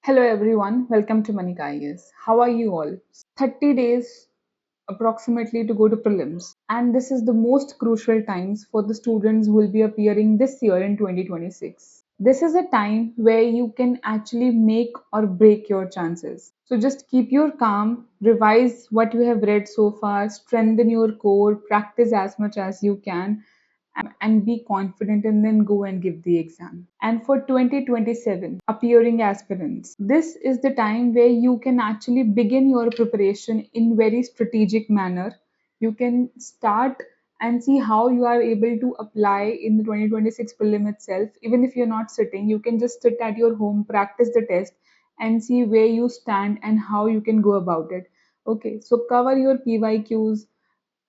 Hello everyone, welcome to Manika IAS. How are you all? 30 days approximately to go to prelims, and this is the most crucial times for the students who will be appearing this year in 2026. This is a time where you can actually make or break your chances. So just keep your calm, revise what you have read so far, strengthen your core, practice as much as you can, and be confident and then go and give the exam. And for 2027 appearing aspirants, this is the time where you can actually begin your preparation in very strategic manner. You can start and see how you are able to apply in the 2026 prelim itself. Even if you're not sitting, you can just sit at your home, practice the test, and see where you stand and how you can go about it. Okay, so cover your PYQs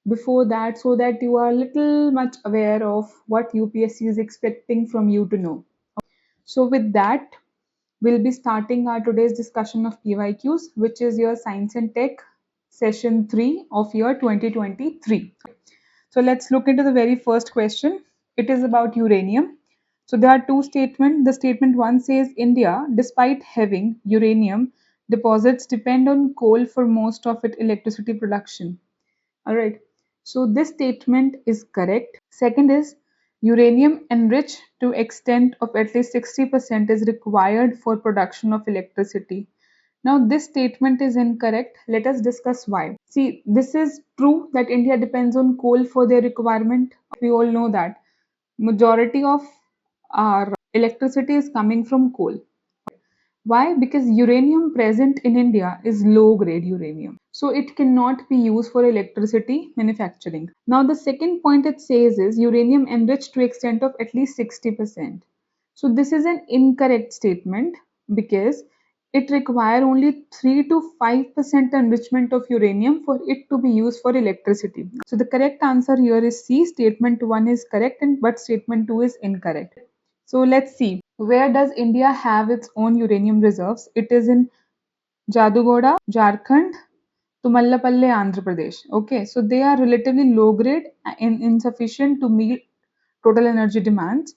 before that so that you are little much aware of what UPSC is expecting from you to know. So with that, we'll be starting our today's discussion of PYQs, which is your Science and Tech session 3 of year 2023. So let's look into the very first question. It is about uranium. So there are two statements. The statement one says India, despite having uranium deposits, depend on coal for most of its electricity production. All right. So this statement is correct. Second is uranium enriched to extent of at least 60% is required for production of electricity. Now this statement is incorrect. Let us discuss why. See, this is true that India depends on coal for their requirement. We all know that majority of our electricity is coming from coal. Why? Because uranium present in India is low grade uranium. So it cannot be used for electricity manufacturing. Now the second point it says is uranium enriched to extent of at least 60%. So this is an incorrect statement because it requires only 3 to 5% enrichment of uranium for it to be used for electricity. So the correct answer here is C. Statement 1 is correct but statement 2 is incorrect. So let's see. Where does India have its own uranium reserves? It is in Jadugoda, Jharkhand, Tumallapalle, Andhra Pradesh. Okay, so they are relatively low grade and insufficient to meet total energy demands.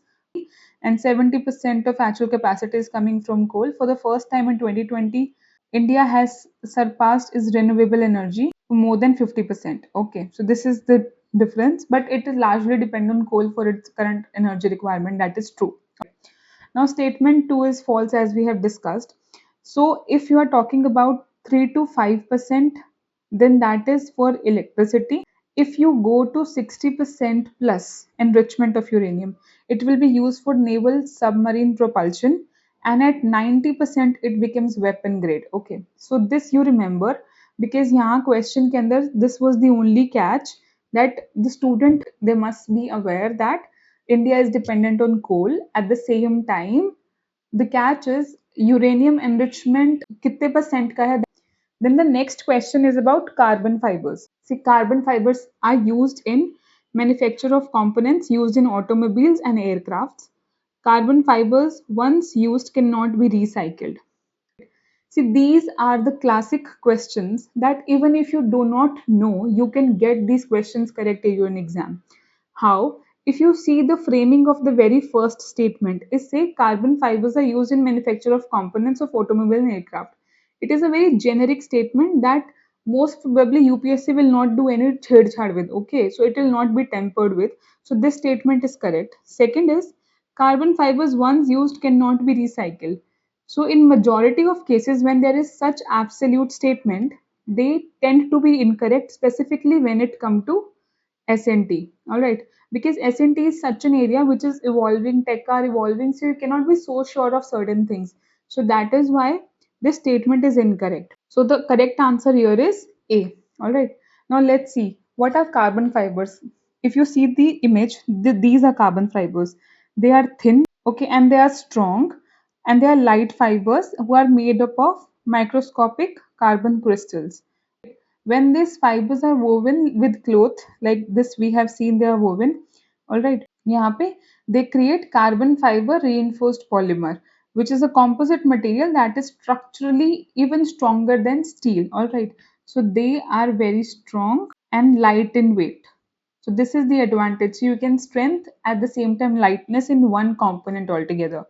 And 70% of actual capacity is coming from coal. For the first time in 2020, India has surpassed its renewable energy to more than 50%. Okay, so this is the difference, but it is largely dependent on coal for its current energy requirement. That is true. Now, statement 2 is false as we have discussed. So, if you are talking about 3 to 5%, then that is for electricity. If you go to 60% plus enrichment of uranium, it will be used for naval submarine propulsion, and at 90% it becomes weapon grade. Okay, so this you remember because यहाँ question के अंदर this was the only catch that the student they must be aware that India is dependent on coal. At the same time, the catch is uranium enrichment कितने percent का है. Then the next question is about carbon fibers. See, carbon fibers are used in manufacture of components used in automobiles and aircrafts. Carbon fibers, once used, cannot be recycled. See, these are the classic questions that even if you do not know, you can get these questions correct in your exam. How? If you see the framing of the very first statement, is say carbon fibers are used in manufacture of components of automobile and aircraft. It is a very generic statement that most probably UPSC will not do any chhed with. Okay, so it will not be tempered with. So this statement is correct. Second is carbon fibers once used cannot be recycled. So in majority of cases when there is such absolute statement, they tend to be incorrect, specifically when it come to SNT. All right, because SNT is such an area which is evolving, tech are evolving, so you cannot be so sure of certain things. So that is why this statement is incorrect. So the correct answer here is A. All right. Now let's see what are carbon fibers. If you see the image, these are carbon fibers. They are thin, okay, and they are strong, and they are light fibers who are made up of microscopic carbon crystals. When these fibers are woven with cloth like this, we have seen they are woven. All right, यहाँ पे they create carbon fiber reinforced polymer, which is a composite material that is structurally even stronger than steel. All right, so they are very strong and light in weight. So this is the advantage. So you can strength at the same time lightness in one component altogether.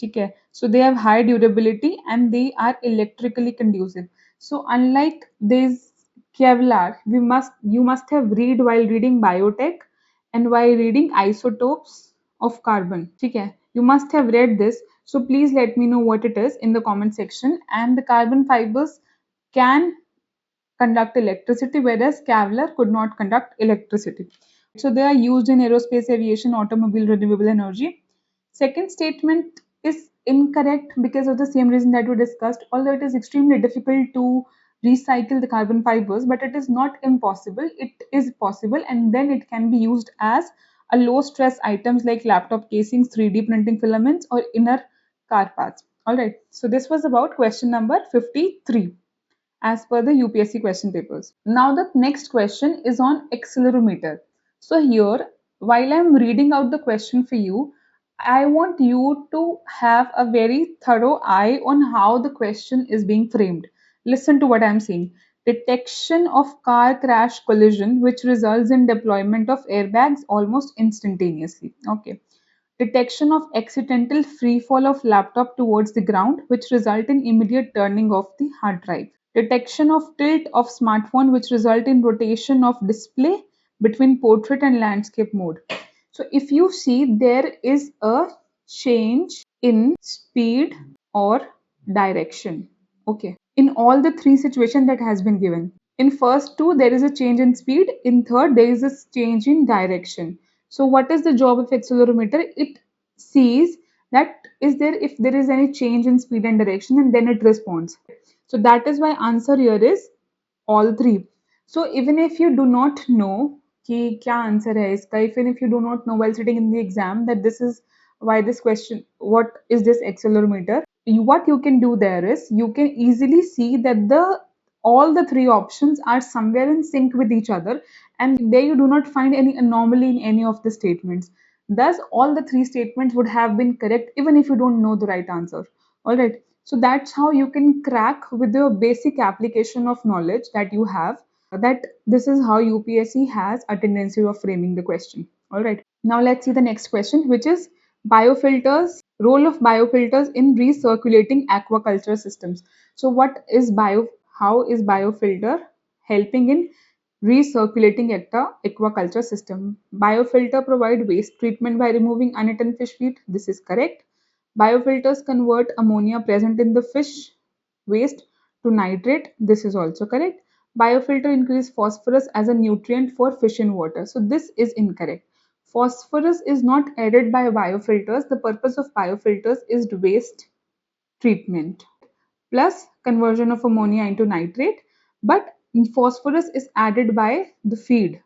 ठीक है. So they have high durability and they are electrically conducive. So unlike this Kevlar, you must have read while reading biotech and while reading isotopes of carbon. ठीक है. You must have read this. So please let me know what it is in the comment section. And the carbon fibers can conduct electricity, whereas Kevlar could not conduct electricity. So they are used in aerospace, aviation, automobile, renewable energy. Second statement is incorrect because of the same reason that we discussed. Although it is extremely difficult to recycle the carbon fibers, but it is not impossible. It is possible, and then it can be used as a low stress items like laptop casings, 3D printing filaments, or inner car parts. All right. So this was about question number 53 as per the UPSC question papers. Now the next question is on accelerometer. So here, while I'm reading out the question for you, I want you to have a very thorough eye on how the question is being framed. Listen to what I'm saying. Detection of car crash collision, which results in deployment of airbags almost instantaneously. Okay. Detection of accidental free fall of laptop towards the ground, which result in immediate turning off the hard drive. Detection of tilt of smartphone, which result in rotation of display between portrait and landscape mode. So if you see, there is a change in speed or direction. Okay. In all the three situations that has been given. In first two, there is a change in speed. In third, there is a change in direction. So what is the job of accelerometer? It sees that is there if there is any change in speed and direction, and then it responds. So that is why answer here is all three. So even if you do not know कि क्या answer है इसका, even if you do not know while sitting in the exam that this is why this question, what is this accelerometer, what you can do there is you can easily see that the all the three options are somewhere in sync with each other, and there you do not find any anomaly in any of the statements. Thus all the three statements would have been correct even if you don't know the right answer. All right, so that's how you can crack with the basic application of knowledge that you have, that this is how UPSC has a tendency of framing the question. All right. Now let's see the next question, which is biofilters, role of biofilters in recirculating aquaculture systems. So what is how is biofilter helping in recirculating aquaculture system? Biofilter provide waste treatment by removing uneaten fish feed. This is correct. Biofilters convert ammonia present in the fish waste to nitrate. This is also correct. Biofilter increase phosphorus as a nutrient for fish in water. So this is incorrect. Phosphorus is not added by biofilters. The purpose of biofilters is waste treatment plus conversion of ammonia into nitrate. But phosphorus is added by the feed.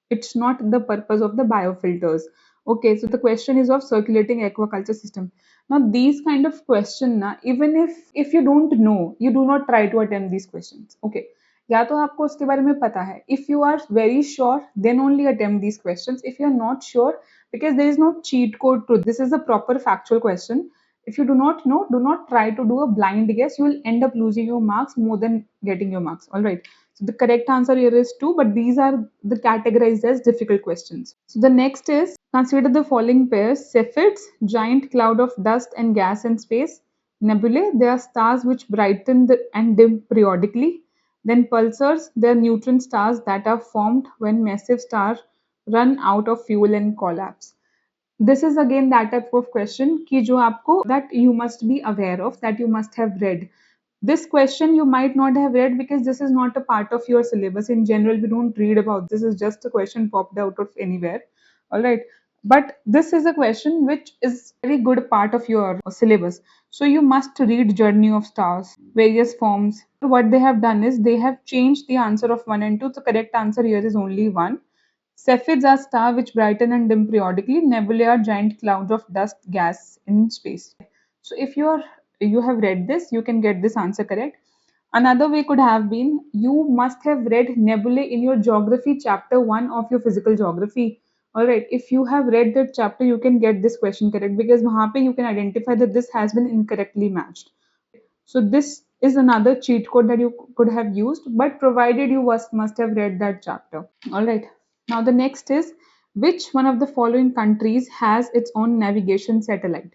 It's not the purpose of the biofilters. Okay, so the question is of circulating aquaculture system. Now these kind of question na, even if you don't know, you do not try to attempt these questions. Okay, या तो आपको उसके बारे में पता है. If you are very sure, then only attempt these questions. If you are not sure, because there is no cheat code to this is a proper factual question. If you do not know, do not try to do a blind guess. You will end up losing your marks more than getting your marks. All right. So the correct answer here is 2, but these are the categorized as difficult questions. So the next is consider the following pairs: Cepheids, giant cloud of dust and gas in space; nebulae, they are stars which brighten and dim periodically; then pulsars, they are neutron stars that are formed when massive stars run out of fuel and collapse. This is again that type of question कि जो आपको that you must be aware of, that you must have read. This question you might not have read because this is not a part of your syllabus. In general, we don't read about this. Is just a question popped out of anywhere. All right. But this is a question which is very good part of your syllabus. So you must read Journey of Stars, various forms. What they have done is they have changed the answer of 1 and 2. The correct answer here is only 1. Cepheids are stars which brighten and dim periodically. Nebulae are giant clouds of dust gas in space. So if you have read this, you can get this answer correct. Another way could have been you must have read nebulae in your geography chapter 1 of your physical geography. All right, if you have read that chapter, you can get this question correct because वहाँ पे you can identify that this has been incorrectly matched. So this is another cheat code that you could have used, but provided you must have read that chapter. All right. Now the next is which one of the following countries has its own navigation satellite?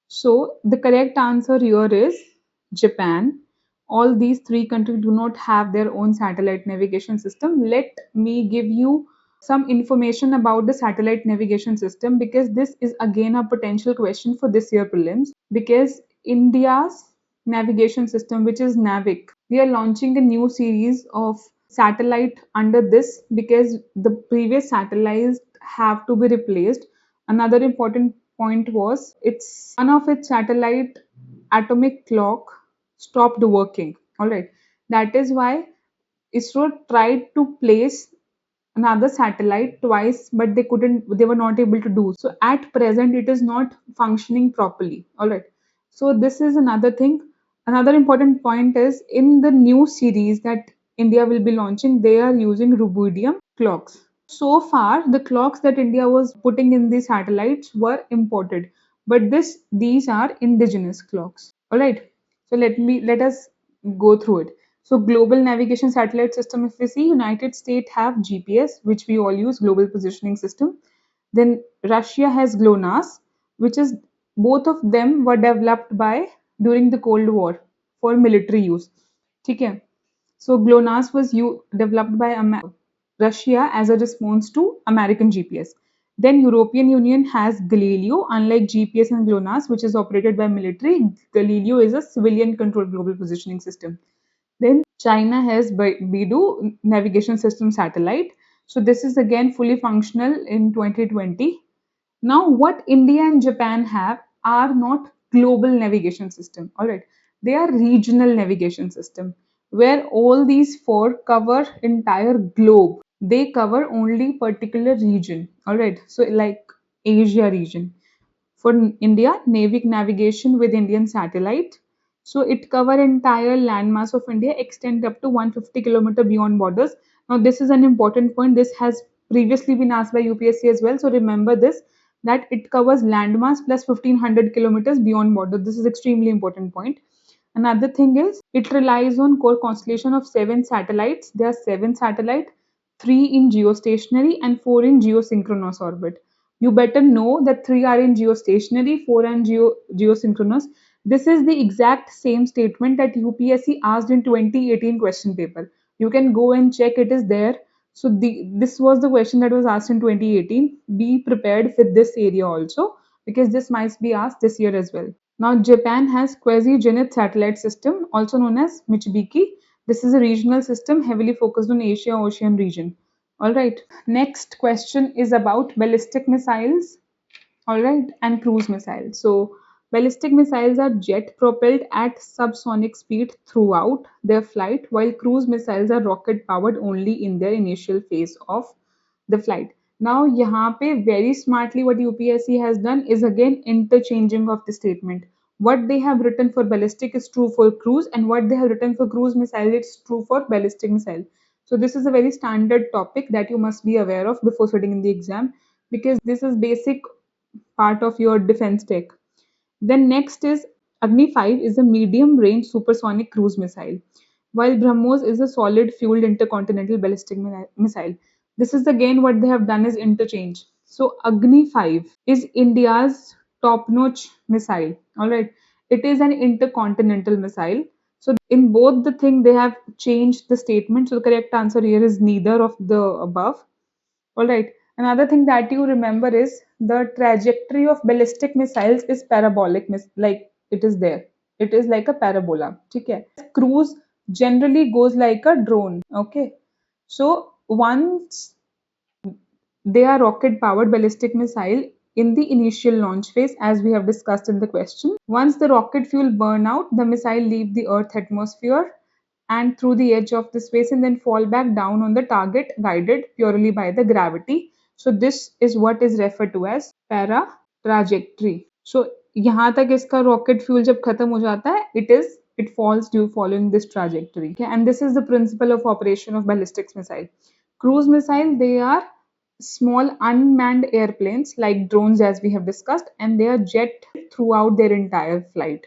So the correct answer here is Japan. All these three countries do not have their own satellite navigation system. Let me give you some information about the satellite navigation system, because this is again a potential question for this year prelims. Because India's navigation system, which is NAVIC, we are launching a new series of satellite under this, because the previous satellites have to be replaced. Another important point was its one of its satellite atomic clock stopped working. All right, that is why ISRO tried to place another satellite twice, but they were not able to do so. At present it is not functioning properly. All right, so this is another thing. Another important point is in the new series that India will be launching, they are using rubidium clocks. So far the clocks that India was putting in the satellites were imported, but these are indigenous clocks. All right, so let us go through it. So global navigation satellite system, if we see, United States have GPS, which we all use, global positioning system. Then Russia has GLONASS, which is, both of them were developed by during the Cold War for military use. ठीक है? So GLONASS was developed by Russia as a response to American GPS. Then European Union has Galileo. Unlike GPS and GLONASS, which is operated by military, Galileo is a civilian controlled global positioning system. Then China has Beidou navigation system satellite. So this is again fully functional in 2020. Now, what India and Japan have are not global navigation system. All right, they are regional navigation system, where all these four cover entire globe. They cover only particular region. All right, so like Asia region. For India, NAVIC navigation with Indian satellite. So it cover entire landmass of India, extend up to 150 kilometer beyond borders. Now this is an important point. This has previously been asked by UPSC as well. So remember this, that it covers landmass plus 1500 kilometers beyond border. This is extremely important point. Another thing is it relies on core constellation of seven satellites. There are seven satellites, three in geostationary and four in geosynchronous orbit. You better know that three are in geostationary, four are in geosynchronous. This is the exact same statement that UPSC asked in 2018 question paper. You can go and check, it is there. So this was the question that was asked in 2018. Be prepared with this area also, because this might be asked this year as well. Now, Japan has quasi-Zenith satellite system, also known as Michibiki. This is a regional system heavily focused on Asia-Ocean region. All right. Next question is about ballistic missiles. All right, and cruise missiles. So, ballistic missiles are jet propelled at subsonic speed throughout their flight, while cruise missiles are rocket powered only in their initial phase of the flight. Now, यहाँ पे very smartly what UPSC has done is again interchanging of the statement. What they have written for ballistic is true for cruise, and what they have written for cruise missile is true for ballistic missile. So this is a very standard topic that you must be aware of before sitting in the exam, because this is basic part of your defense tech. Then next is Agni 5 is a medium range supersonic cruise missile, while BrahMos is a solid fueled intercontinental ballistic missile. This is again what they have done is interchange. So Agni 5 is India's top notch missile. All right, it is an intercontinental missile. So in both the thing they have changed the statement. So the correct answer here is neither of the above. All right. Another thing that you remember is the trajectory of ballistic missiles is parabolic, like it is there. It is like a parabola. Okay. Cruise generally goes like a drone. Okay. So once they are rocket powered ballistic missile in the initial launch phase, as we have discussed in the question. Once the rocket fuel burn out, the missile leave the Earth atmosphere and through the edge of the space and then fall back down on the target guided purely by the gravity. So this is what is referred to as para trajectory. So यहाँ तक इसका rocket fuel जब खत्म हो जाता है, it falls due following this trajectory. Okay, and this is the principle of operation of ballistic missile. Cruise missile, they are small unmanned airplanes like drones, as we have discussed, and they are jet throughout their entire flight.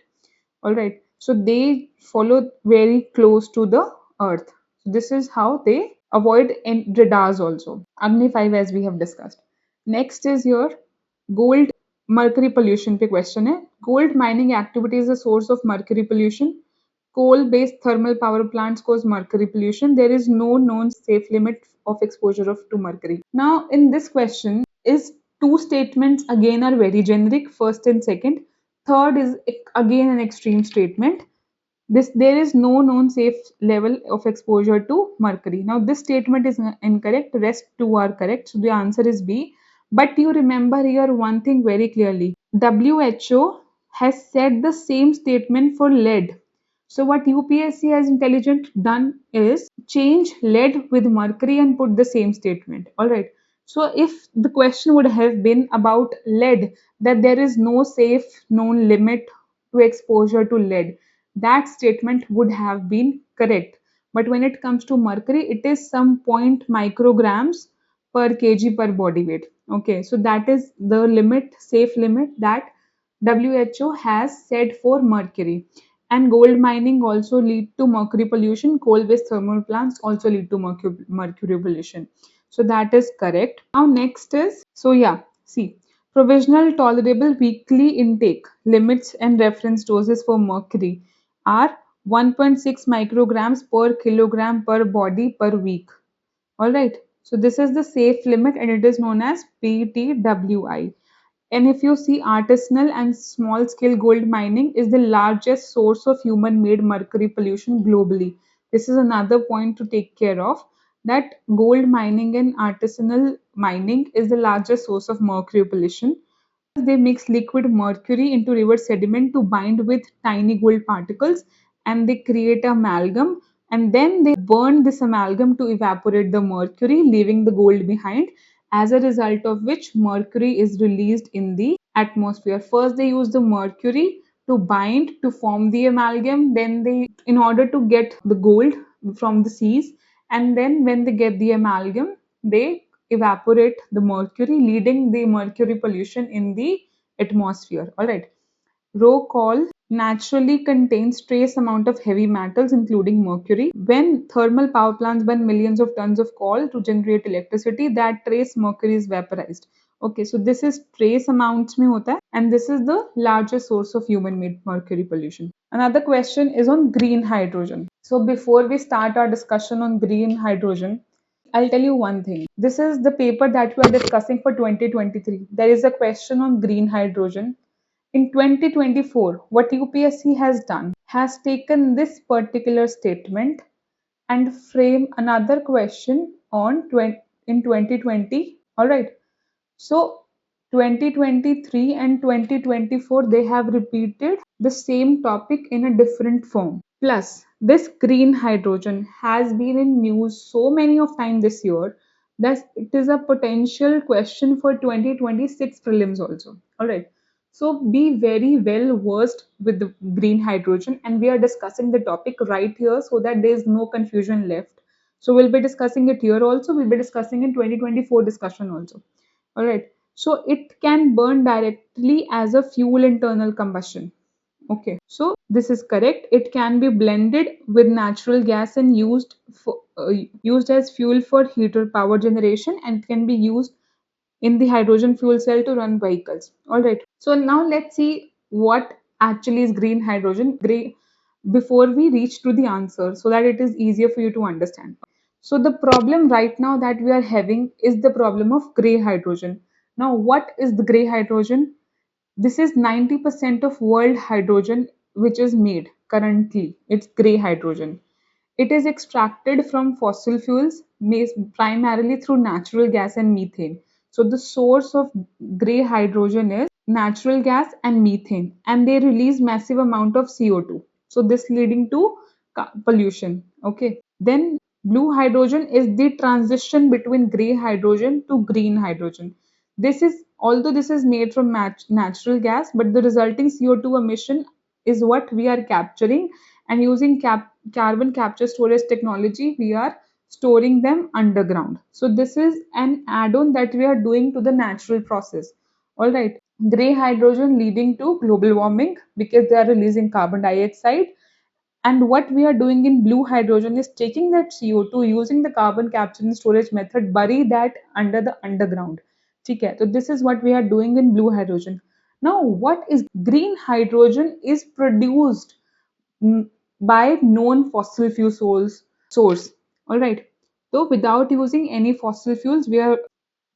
All right, so they follow very close to the earth. This is how they avoid radars also. Agni 5, as we have discussed. Next is your gold mercury pollution पे question है. Gold mining activity is a source of mercury pollution. Coal-based thermal power plants cause mercury pollution. There is no known safe limit of exposure to mercury. Now, in this question, is two statements again are very generic, first and second. Third is again an extreme statement. There is no known safe level of exposure to mercury. Now this statement is incorrect. Rest two are correct. So the answer is B. But you remember here one thing very clearly. WHO has said the same statement for lead. So what UPSC has intelligent done is change lead with mercury and put the same statement. All right. So if the question would have been about lead, that there is no safe known limit to exposure to lead, that statement would have been correct. But when it comes to mercury, it is some point micrograms per kg per body weight. Okay, so that is the limit, safe limit that WHO has said for mercury. And gold mining also lead to mercury pollution. Coal-based thermal plants also lead to mercury pollution. So that is correct. Now next is, so yeah, see, provisional tolerable weekly intake limits and reference doses for mercury are 1.6 micrograms per kilogram per body per week. All right. So this is the safe limit and it is known as PTWI. And if you see, artisanal and small scale gold mining is the largest source of human made mercury pollution globally. This is another point to take care of, that gold mining and artisanal mining is the largest source of mercury pollution. They mix liquid mercury into river sediment to bind with tiny gold particles and they create amalgam, and then they burn this amalgam to evaporate the mercury, leaving the gold behind, as a result of which mercury is released in the atmosphere. First they use the mercury to bind to form the amalgam, then they, in order to get the gold from the seas, and then when they get the amalgam, they evaporate the mercury, leading the mercury pollution in the atmosphere. All right. Rock coal naturally contains trace amount of heavy metals including mercury. When thermal power plants burn millions of tons of coal to generate electricity, that trace mercury is vaporized. Okay, so this is trace amounts mein hota hai, and this is the largest source of human made mercury pollution. Another question is on green hydrogen. So before we start our discussion on green hydrogen, I'll tell you one thing. This is the paper that we are discussing for 2023. There is a question on green hydrogen. In 2024, what UPSC has done has taken this particular statement and frame another question on in 2020. All right. So 2023 and 2024, they have repeated the same topic in a different form. Plus, this green hydrogen has been in news so many of time this year that it is a potential question for 2026 prelims also. All right. So be very well versed with the green hydrogen, and we are discussing the topic right here so that there is no confusion left. So we'll be discussing it here also. We'll be discussing in 2024 discussion also. All right. So it can burn directly as a fuel internal combustion. Okay. So this is correct. It can be blended with natural gas and used as fuel for heater power generation, and can be used in the hydrogen fuel cell to run vehicles. All right. So now let's see what actually is green hydrogen. Before we reach to the answer, so that it is easier for you to understand. So the problem right now that we are having is the problem of gray hydrogen. Now, what is the gray hydrogen? This is 90% of world hydrogen which is made currently. It's gray hydrogen. It is extracted from fossil fuels, primarily through natural gas and methane. So the source of gray hydrogen is natural gas and methane, and they release massive amount of CO2. So this leading to pollution. Okay. Then blue hydrogen is the transition between gray hydrogen to green hydrogen. This is, although this is made from natural gas, but the resulting CO2 emission is what we are capturing, and using carbon capture storage technology, we are storing them underground. So this is an add-on that we are doing to the natural process. All right. Gray hydrogen leading to global warming because they are releasing carbon dioxide, and what we are doing in blue hydrogen is taking that CO2 using the carbon capture and storage method, bury that under the underground. Okay, so this is what we are doing in blue hydrogen. Now, what is green hydrogen is produced by known fossil fuel source. All right. So without using any fossil fuels, we are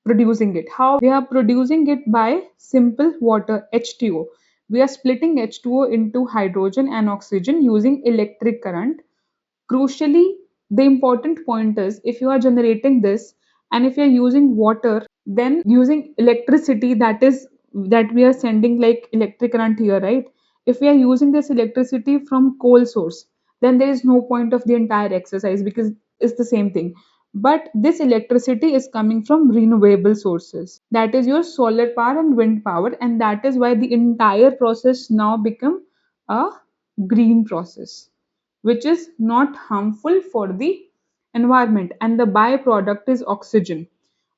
producing it. How we are producing it? By simple water, H2O. We are splitting H2O into hydrogen and oxygen using electric current. Crucially, the important point is if you are generating this and if you are using water, then using electricity, that we are sending like electric current here, right? If we are using this electricity from coal source, then there is no point of the entire exercise because it's the same thing. But this electricity is coming from renewable sources. That is your solar power and wind power, and that is why the entire process now become a green process, which is not harmful for the environment, and the byproduct is oxygen.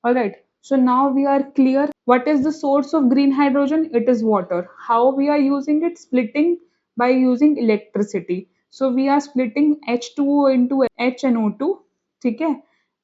All right, so now we are clear what is the source of green hydrogen. It is water. How we are using it? Splitting by using electricity. So we are splitting H2O into H and O2, okay?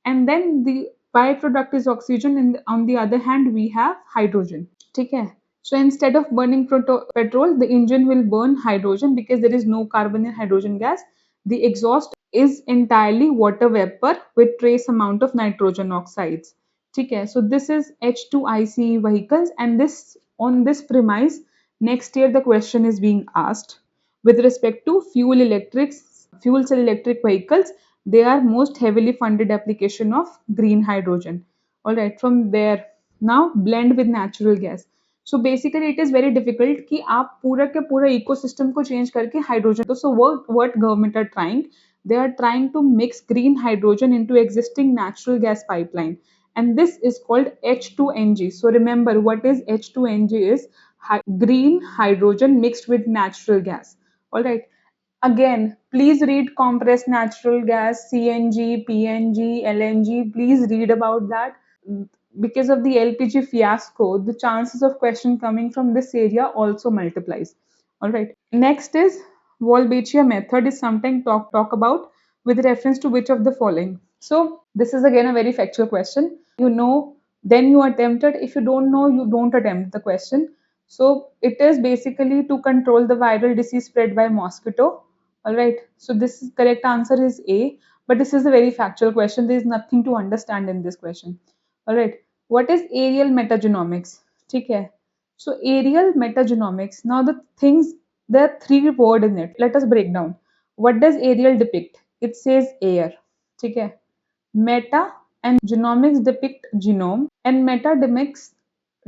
And then the byproduct is oxygen, and on the other hand we have hydrogen. ठीक है. So instead of burning petrol, the engine will burn hydrogen because there is no carbon in hydrogen gas. The exhaust is entirely water vapor with trace amount of nitrogen oxides. ठीक है. So this is H2ICE vehicles, and this on this premise, next year the question is being asked with respect to fuel cell electric vehicles. They are most heavily funded application of green hydrogen. All right, from there now blend with natural gas. So basically it is very difficult कि आप पूरा के पूरा ecosystem को change करके hydrogen. So what government are trying? They are trying to mix green hydrogen into existing natural gas pipeline, and this is called H2NG. So remember what is H2NG is green hydrogen mixed with natural gas. All right. Again, please read compressed natural gas, CNG, PNG, LNG. Please read about that. Because of the LPG fiasco, the chances of question coming from this area also multiplies. All right. Next is Wolbachia method is sometimes talk about with reference to which of the following. So this is again a very factual question. You know, then you attempt it. If you don't know, you don't attempt the question. So it is basically to control the viral disease spread by mosquito. All right. So this is, correct answer is A. But this is a very factual question. There is nothing to understand in this question. All right. What is aerial metagenomics? ठीक है. So aerial metagenomics. Now the things, there are three words in it. Let us break down. What does aerial depict? It says air. ठीक है. Meta and genomics depict genome, and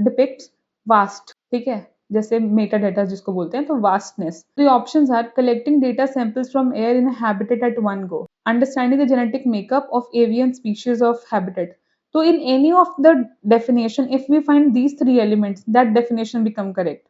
depicts vast. ठीक है. जैसे Meta data जिसको बोलते हैं, तो vastness. The options are collecting data samples from air in a habitat at one go, understanding the genetic makeup of avian species of habitat. So in any of the definition, if we find these three elements, that definition become correct.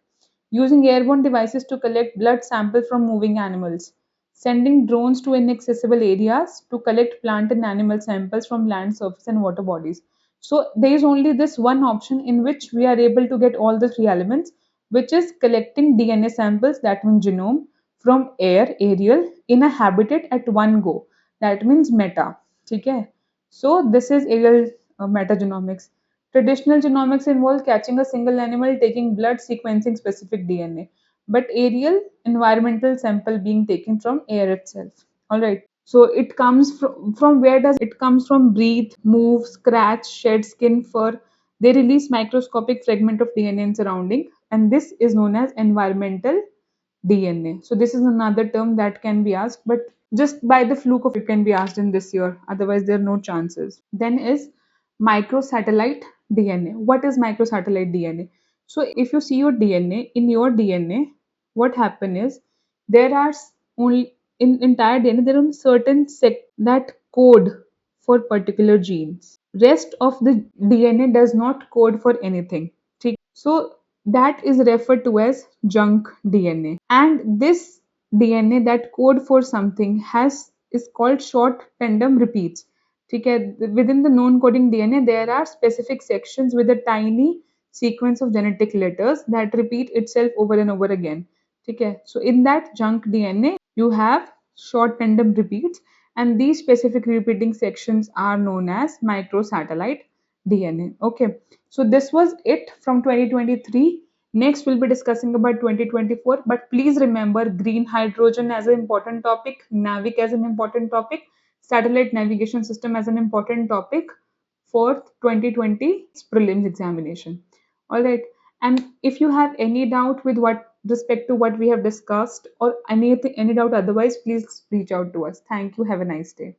Using airborne devices to collect blood samples from moving animals, sending drones to inaccessible areas to collect plant and animal samples from land surface and water bodies. So there is only this one option in which we are able to get all the three elements, which is collecting DNA samples, that means genome, from aerial, in a habitat at one go. That means meta. Okay? So this is aerial metagenomics. Traditional genomics involves catching a single animal, taking blood, sequencing specific DNA. But aerial, environmental sample being taken from air itself. All right. So it comes from where does it comes from? Breathe, move, scratch, shed skin, fur. They release microscopic fragment of DNA in surrounding, and this is known as environmental DNA. So this is another term that can be asked, but just by the fluke of it can be asked in this year. Otherwise, there are no chances. Then is microsatellite DNA. What is microsatellite DNA? So if you see your DNA, in your DNA, what happen is there are only in entire DNA there are certain that code for particular genes. Rest of the DNA does not code for anything. So that is referred to as junk DNA. And this DNA that code for something has is called short tandem repeats. ठीक है. Within the non-coding DNA, there are specific sections with a tiny sequence of genetic letters that repeat itself over and over again. ठीक है. So in that junk DNA, you have short tandem repeats, and these specific repeating sections are known as microsatellite DNA. Okay. So this was it from 2023. Next, we'll be discussing about 2024, but please remember green hydrogen as an important topic, NAVIC as an important topic, satellite navigation system as an important topic for 2020 prelims examination. All right. And if you have any doubt with what respect to what we have discussed or any doubt otherwise, please reach out to us. Thank you. Have a nice day.